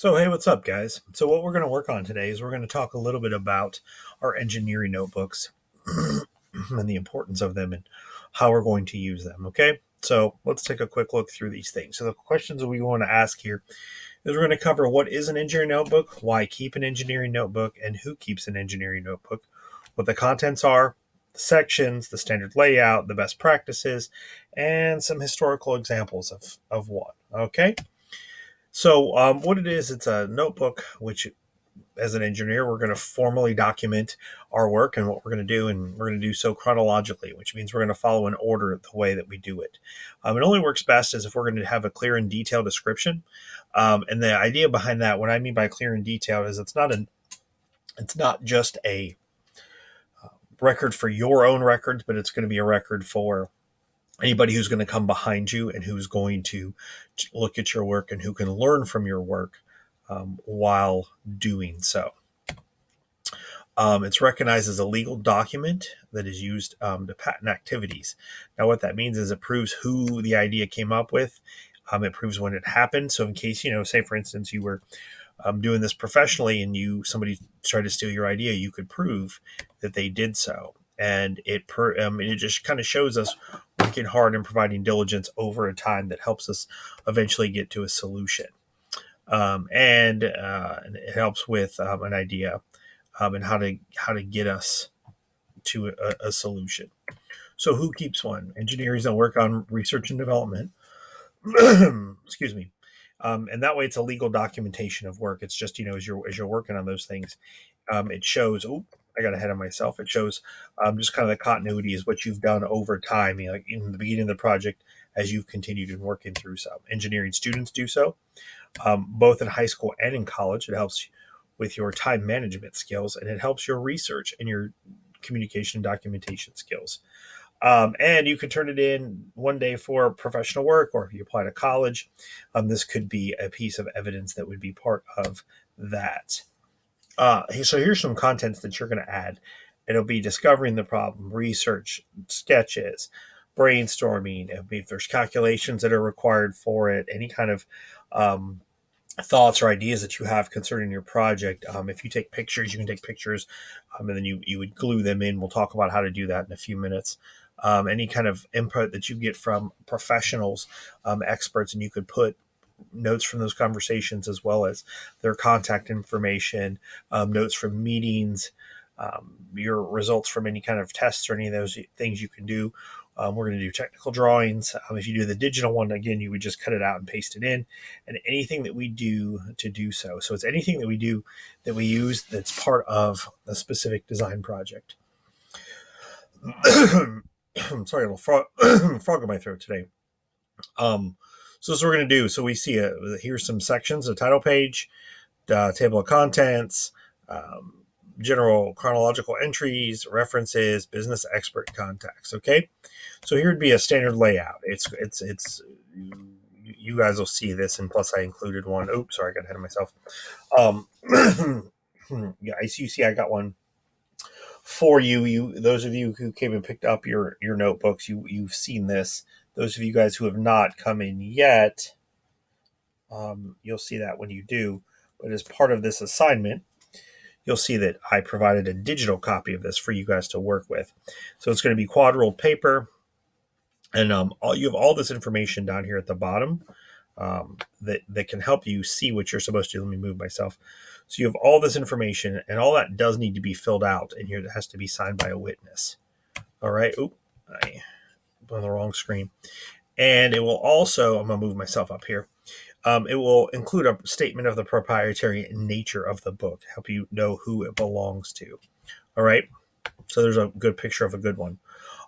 So, hey, what's up, guys? So, what we're going to work on today is we're going to talk a little bit about our engineering notebooks and the importance of them and how we're going to use them. Okay. So, let's take a quick look through these things. So, the questions that we want to ask here is we're going to cover what is an engineering notebook, why keep an engineering notebook, and who keeps an engineering notebook, what the contents are, the sections, the standard layout, the best practices, and some historical examples of one. Okay. So, what it is, it's a notebook which, as an engineer, we're going to formally document our work and what we're going to do, and we're going to do so chronologically, which means we're going to follow an order the way that we do it. It only works best as if we're going to have a clear and detailed description. And the idea behind that, what I mean by clear and detailed, is it's not just a record for your own records, but it's going to be a record for anybody who's going to come behind you and who's going to look at your work and who can learn from your work while doing so. It's recognized as a legal document that is used to patent activities. Now, what that means is it proves who the idea came up with. It proves when it happened. So, in case, say for instance, you were doing this professionally and somebody tried to steal your idea, you could prove that they did so. And it just kind of shows us working hard and providing diligence over a time that helps us eventually get to a solution. And it helps with an idea and how to get us to a solution. So who keeps one? Engineers that work on research and development. Excuse me. And that way, it's a legal documentation of work. It's just as you're working on those things, it shows. Oh, I got ahead of myself. It shows just kind of the continuity is what you've done over time. Like in the beginning of the project, as you've continued in working through some. Engineering students do so, both in high school and in college. It helps with your time management skills, and it helps your research and your communication and documentation skills. And you can turn it in one day for professional work, or if you apply to college, this could be a piece of evidence that would be part of that. So here's some contents that you're going to add. It'll be discovering the problem, research, sketches, brainstorming. If there's calculations that are required for it, any kind of thoughts or ideas that you have concerning your project. If you take pictures, you can take pictures, and then you would glue them in. We'll talk about how to do that in a few minutes. Any kind of input that you get from professionals, experts, and you could put notes from those conversations as well as their contact information, notes from meetings, your results from any kind of tests or any of those things you can do. We're going to do technical drawings. If you do the digital one, again, you would just cut it out and paste it in, and anything that we do to do so. So it's anything that we do that we use that's part of a specific design project. I'm sorry, a little frog in my throat today. So that's what we're going to do. So we see here's some sections: a title page, table of contents, general chronological entries, references, business expert contacts. Okay, so here would be a standard layout. It's you guys will see this, and plus I included one. Oops, sorry, I got ahead of myself. Yeah, you see, I got one for you. Those of you who came and picked up your notebooks, you've seen this. Those of you guys who have not come in yet, you'll see that when you do. But as part of this assignment, you'll see that I provided a digital copy of this for you guys to work with. So it's going to be quad-rolled paper, and you have all this information down here at the bottom that can help you see what you're supposed to do. Let me move myself. So you have all this information, and all that does need to be filled out, and here it has to be signed by a witness. All right. Oop, I on the wrong screen. And it will also, I'm going to move myself up here. It will include a statement of the proprietary nature of the book, help you know who it belongs to. All right. So there's a good picture of a good one.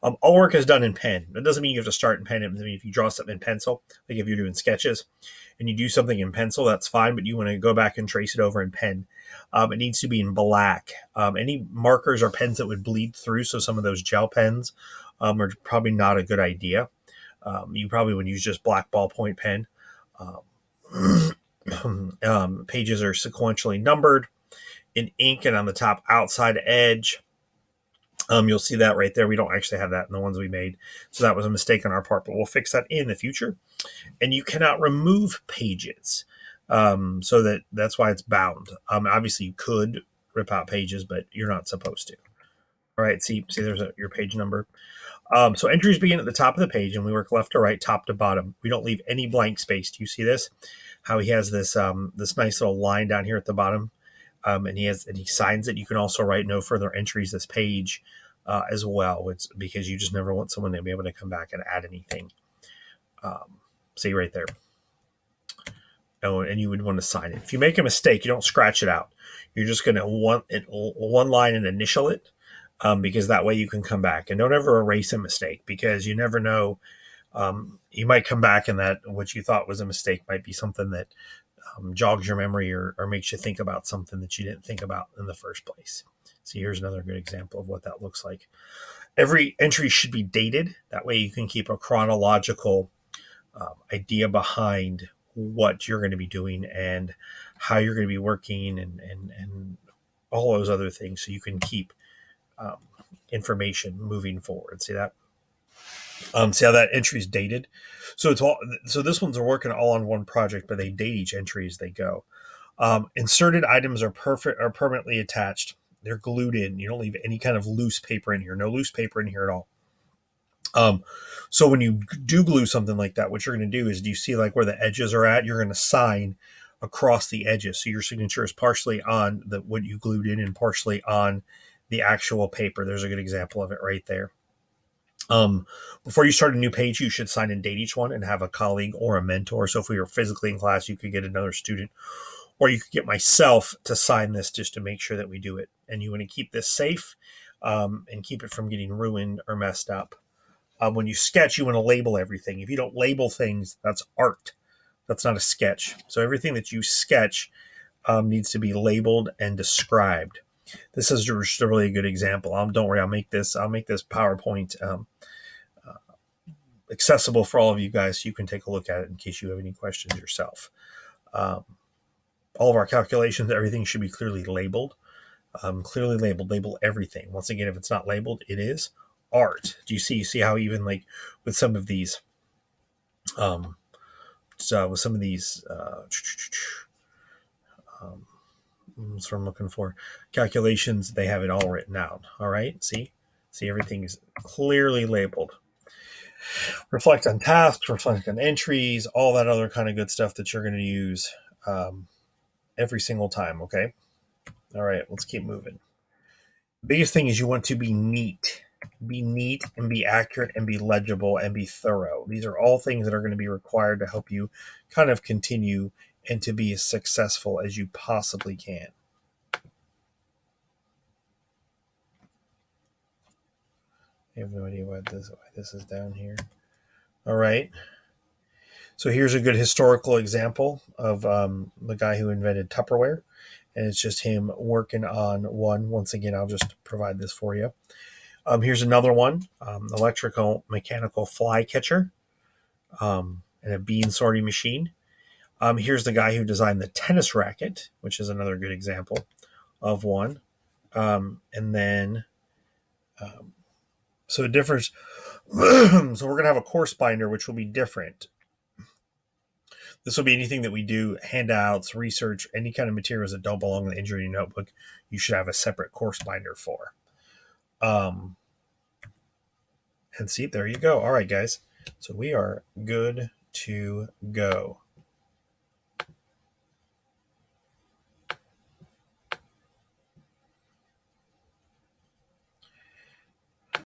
All work is done in pen. That doesn't mean you have to start in pen. I mean, if you draw something in pencil, like if you're doing sketches and you do something in pencil, that's fine, but you want to go back and trace it over in pen. It needs to be in black. Any markers or pens that would bleed through, so some of those gel pens are probably not a good idea. You probably would use just black ballpoint pen. Pages are sequentially numbered in ink and on the top outside edge. You'll see that right there. We don't actually have that in the ones we made, so that was a mistake on our part, but we'll fix that in the future. And you cannot remove pages. So that's why it's bound. Obviously, you could rip out pages, but you're not supposed to. All right, see, there's your page number. So entries begin at the top of the page, and we work left to right, top to bottom. We don't leave any blank space. Do you see this? How he has this nice little line down here at the bottom, and he signs it. You can also write no further entries this page as well. It's because you just never want someone to be able to come back and add anything. See right there. Oh, and you would want to sign it. If you make a mistake, you don't scratch it out. You're just going to want it one line and initial it, because that way you can come back. And don't ever erase a mistake, because you never know. You might come back and that what you thought was a mistake might be something that jogs your memory or makes you think about something that you didn't think about in the first place. So here's another good example of what that looks like. Every entry should be dated. That way you can keep a chronological idea behind what you're going to be doing and how you're going to be working and all those other things, so you can keep information moving forward. See that? See how that entry is dated? So it's all. So this one's are working all on one project, but they date each entry as they go. Inserted items are permanently attached. They're glued in. You don't leave any kind of loose paper in here. No loose paper in here at all. So when you do glue something like that, what you're going to do is, do you see like where the edges are at? You're going to sign across the edges. So your signature is partially on what you glued in and partially on the actual paper. There's a good example of it right there. Before you start a new page, you should sign and date each one and have a colleague or a mentor. So if we were physically in class, you could get another student, or you could get myself to sign this just to make sure that we do it. And you want to keep this safe and keep it from getting ruined or messed up. When you sketch, you want to label everything. If you don't label things, that's art. That's not a sketch. So everything that you sketch needs to be labeled and described. This is just a really good example. Don't worry, I'll make this PowerPoint accessible for all of you guys, so you can take a look at it in case you have any questions yourself. All of our calculations, everything should be clearly labeled. Clearly labeled. Label everything. Once again, if it's not labeled, it is art. Do you see how even like with some of these that's what I'm looking for, calculations, they have it all written out. All right, see everything is clearly labeled. Reflect on tasks, reflect on entries, all that other kind of good stuff that you're going to use every single time. Okay, all right, let's keep moving. The biggest thing is you want to be neat. Be neat and be accurate and be legible and be thorough. These are all things that are going to be required to help you kind of continue and to be as successful as you possibly can. I have no idea why this is down here. All right. So here's a good historical example of the guy who invented Tupperware. And it's just him working on one. Once again, I'll just provide this for you. Here's another one, electrical mechanical fly catcher and a bean sorting machine. Here's the guy who designed the tennis racket, which is another good example of one. And then, so it differs. So we're going to have a course binder, which will be different. This will be anything that we do, handouts, research, any kind of materials that don't belong in the engineering notebook, you should have a separate course binder for. And see, there you go. All right, guys. So we are good to go.